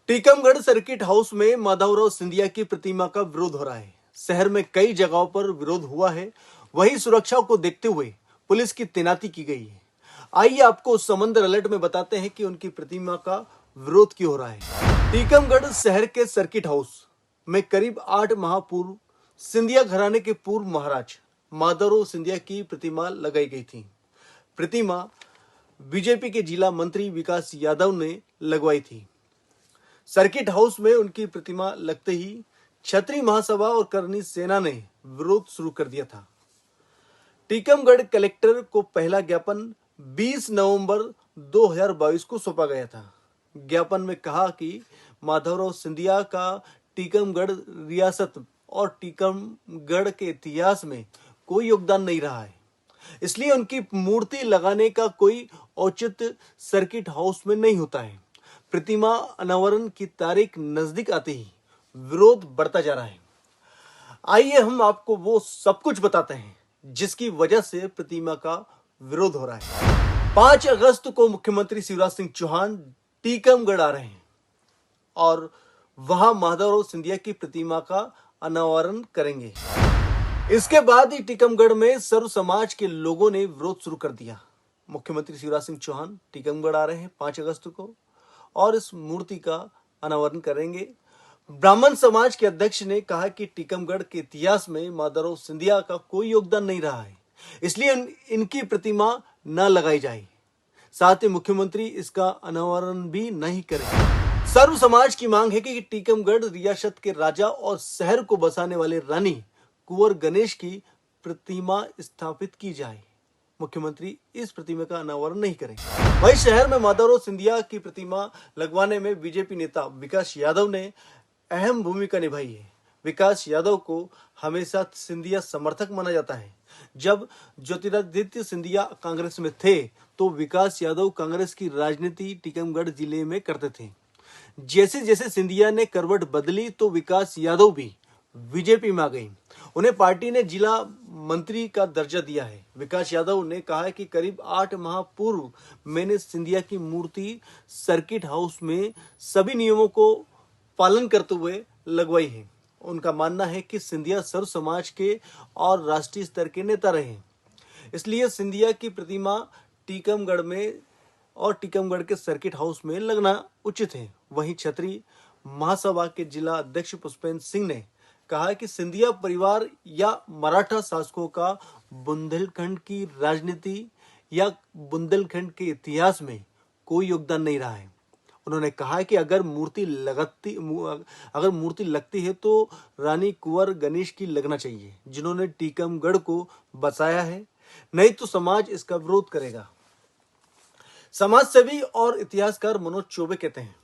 Tikamgarh circuit house में माधवराव सिंधिया की प्रतिमा का विरोध हो रहा है। शहर में कई जगहों पर विरोध हुआ है। वहीं सुरक्षा को देखते हुए पुलिस की तैनाती की गई है। आइए आपको समंदर अलर्ट में बताते हैं कि उनकी प्रतिमा का विरोध क्यों हो रहा है। टीकमगढ़ शहर के सर्किट हाउस में करीब 8 माह पूर्व सिंधिया घराने के पूर्व महाराज माधवराव सिंधिया की प्रतिमा लगाई गई थी। प्रतिमा बीजेपी के जिला मंत्री विकास यादव ने लगवाई थी। सर्किट हाउस में उनकी प्रतिमा लगते ही क्षत्रिय महासभा और करनी सेना ने विरोध शुरू कर दिया था। टीकमगढ़ कलेक्टर को पहला ज्ञापन 20 नवंबर 2022 को सौंपा गया था। ज्ञापन में कहा कि माधवराव सिंधिया का टीकमगढ़ रियासत और टीकमगढ़ के इतिहास में कोई योगदान नहीं रहा है, इसलिए उनकी मूर्ति लगाने का कोई औचित्य सर्किट हाउस में नहीं होता है। प्रतिमा अनावरण की तारीख नजदीक आते ही विरोध बढ़ता जा रहा है। आइए हम आपको वो सब कुछ बताते हैं जिसकी वजह से प्रतिमा का विरोध हो रहा है। 5 अगस्त को मुख्यमंत्री शिवराज सिंह चौहान टीकमगढ़ आ रहे हैं और वहां माधवराव सिंधिया की प्रतिमा का अनावरण करेंगे। इसके बाद ही टीकमगढ़ में सर्व समाज के लोगों ने विरोध शुरू कर दिया। मुख्यमंत्री शिवराज सिंह चौहान टीकमगढ़ आ रहे हैं 5 अगस्त को और इस मूर्ति का अनावरण करेंगे। ब्राह्मण समाज के अध्यक्ष ने कहा कि टीकमगढ़ के इतिहास में माधवराव सिंधिया का कोई योगदान नहीं रहा है, इसलिए इनकी प्रतिमा न लगाई जाए। साथ ही मुख्यमंत्री इसका अनावरण भी नहीं करें। सर्व समाज की मांग है कि टीकमगढ़ रियासत के राजा और शहर को बसाने वाले रानी कुंवर गणेश की प्रतिमा स्थापित की जाए। मुख्यमंत्री इस प्रतिमा का अनावरण नहीं करेंगे। वहीं शहर में माधवराव सिंधिया की प्रतिमा लगवाने में बीजेपी नेता विकास यादव ने अहम भूमिका निभाई है। विकास यादव को हमेशा सिंधिया समर्थक माना जाता है। जब ज्योतिरादित्य सिंधिया कांग्रेस में थे तो विकास यादव कांग्रेस की राजनीति टीकमगढ़ जिले में करते थे। जैसे जैसे सिंधिया ने करवट बदली तो विकास यादव भी बीजेपी में आ गई। उन्हें पार्टी ने जिला मंत्री का दर्जा दिया है। विकास यादव ने कहा है कि करीब 8 माह पूर्व मैंने सिंधिया की मूर्ति सर्किट हाउस में सभी नियमों को पालन करते हुए लगवाई है। उनका मानना है कि सिंधिया सर्व समाज के और राष्ट्रीय स्तर के नेता रहे, इसलिए सिंधिया की प्रतिमा टीकमगढ़ में और टीकमगढ़ के सर्किट हाउस में लगना उचित है। वहीं क्षत्रिय महासभा के जिला अध्यक्ष पुष्पेंद्र सिंह ने कहा कि सिंधिया परिवार या मराठा शासकों का बुंदेलखंड की राजनीति या बुंदेलखंड के इतिहास में कोई योगदान नहीं रहा है। उन्होंने कहा कि अगर मूर्ति लगती है तो रानी कुंवर गणेश की लगना चाहिए, जिन्होंने टीकमगढ़ को बचाया है, नहीं तो समाज इसका विरोध करेगा। समाजसेवी और इतिहासकार मनोज चौबे कहते हैं,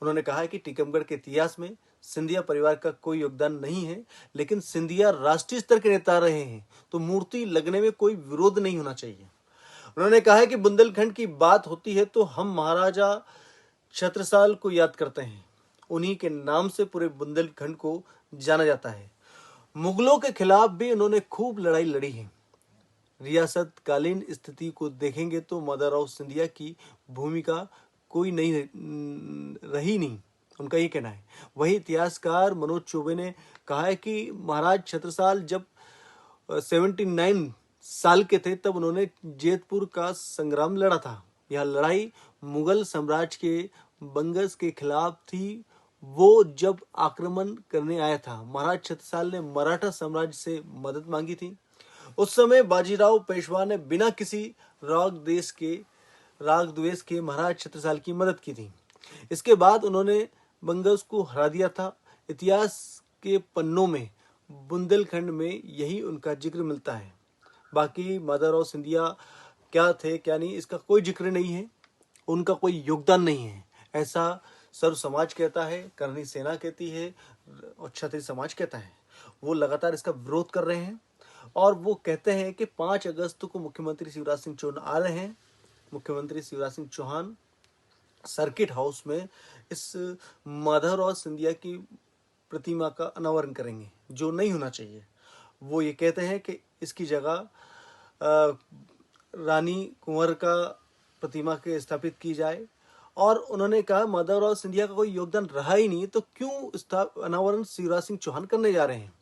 उन्होंने कहा कि टीकमगढ़ के इतिहास में सिंधिया परिवार का कोई योगदान नहीं है, लेकिन सिंधिया राष्ट्रीय स्तर के नेता रहे हैं तो मूर्ति लगने में कोई विरोध नहीं होना चाहिए। उन्होंने कहा कि बुंदेलखंड की बात होती है तो हम महाराजा छत्रसाल को याद करते हैं। उन्हीं के नाम से पूरे बुंदेलखंड को जाना जाता है। मुगलों के खिलाफ भी उन्होंने खूब लड़ाई लड़ी है। रियासत कालीन स्थिति को देखेंगे तो माधवराव सिंधिया की भूमिका कोई नहीं रही नहीं, उनका ये कहना है। वही इतिहासकार मनोज चौबे ने कहा है कि महाराज छत्रसाल जब 79 साल के थे तब उन्होंने जेतपुर का संग्राम लड़ा था। यह लड़ाई मुगल साम्राज्य के बंगस के खिलाफ थी। वो जब आक्रमण करने आया था, महाराज छत्रसाल ने मराठा साम्राज्य से मदद मांगी थी। उस समय बाजीराव पेशवा ने बिना किसी राग द्वेष के महाराज छत्रसाल की मदद की थी। इसके बाद उन्होंने बंगस को हरा दिया था। इतिहास के पन्नों में बुंदेलखंड में यही उनका जिक्र मिलता है। बाकी माधवराव सिंधिया क्या थे क्या नहीं, इसका कोई जिक्र नहीं है, उनका कोई योगदान नहीं है, ऐसा सर्व समाज कहता है, करनी सेना कहती है और क्षत्रिय समाज कहता है। वो लगातार इसका विरोध कर रहे हैं और वो कहते हैं कि 5 अगस्त को मुख्यमंत्री शिवराज सिंह चौहान आ रहे हैं। मुख्यमंत्री शिवराज सिंह चौहान सर्किट हाउस में इस माधवराव सिंधिया की प्रतिमा का अनावरण करेंगे, जो नहीं होना चाहिए। वो ये कहते हैं कि इसकी जगह रानी कुंवर का प्रतिमा के स्थापित की जाए और उन्होंने कहा माधवराव सिंधिया का कोई योगदान रहा ही नहीं, तो क्यों इसका अनावरण शिवराज सिंह चौहान करने जा रहे हैं।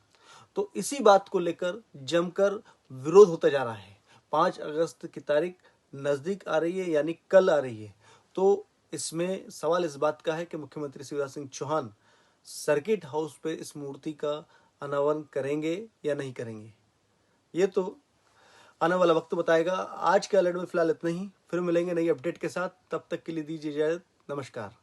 तो इसी बात को लेकर जमकर विरोध होता जा रहा है। 5 अगस्त की तारीख नजदीक आ रही है, यानी कल आ रही है। तो इसमें सवाल इस बात का है कि मुख्यमंत्री शिवराज सिंह चौहान सर्किट हाउस पे इस मूर्ति का अनावरण करेंगे या नहीं करेंगे, ये तो आने वाला वक्त बताएगा। आज के अलर्ट में फिलहाल इतना ही, फिर मिलेंगे नई अपडेट के साथ। तब तक के लिए दीजिए इजाजत। नमस्कार।